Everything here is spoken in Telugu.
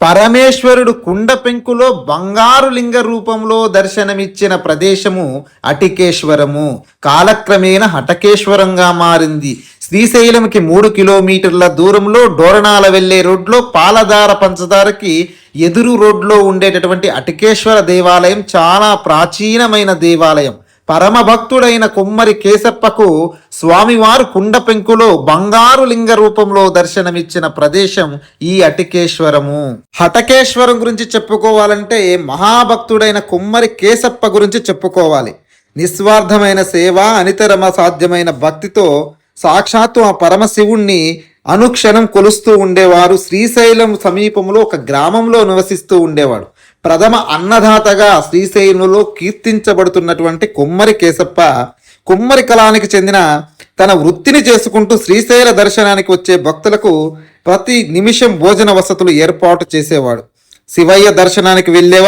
పరమేశ్వరుడు కుండ పెంకులో బంగారు లింగ రూపంలో దర్శనమిచ్చిన ప్రదేశము అటికేశ్వరము. కాలక్రమేణా హటకేశ్వరంగా మారింది. శ్రీశైలంకి 3 కిలోమీటర్ల దూరంలో డోరణాల వెళ్లే రోడ్లో పాలధార పంచదారకి ఎదురు రోడ్లో ఉండేటటువంటి అటికేశ్వర దేవాలయం చాలా ప్రాచీనమైన దేవాలయం. పరమ భక్తుడైన కుమ్మరి కేశప్పకు స్వామివారు కుండ పెంకులో బంగారు లింగ రూపంలో దర్శనమిచ్చిన ప్రదేశం ఈ అటికేశ్వరము. హటకేశ్వరం గురించి చెప్పుకోవాలంటే మహాభక్తుడైన కుమ్మరి కేశప్ప గురించి చెప్పుకోవాలి. నిస్వార్థమైన సేవ, అనితరమ సాధ్యమైన భక్తితో సాక్షాత్తు ఆ పరమశివుణ్ణి అనుక్షణం కొలుస్తూ ఉండేవారు. శ్రీశైలం సమీపంలో ఒక గ్రామంలో నివసిస్తూ ఉండేవాడు. ప్రథమ అన్నదాతగా శ్రీశైలంలో కీర్తించబడుతున్నటువంటి కుమ్మరి కేశప్ప కుమ్మరి కళానికి చెందిన తన వృత్తిని చేసుకుంటూ శ్రీశైల దర్శనానికి వచ్చే భక్తులకు ప్రతి నిమిషం భోజన వసతులు ఏర్పాటు చేసేవాడు. శివయ్య దర్శనానికి వెళ్ళేవారు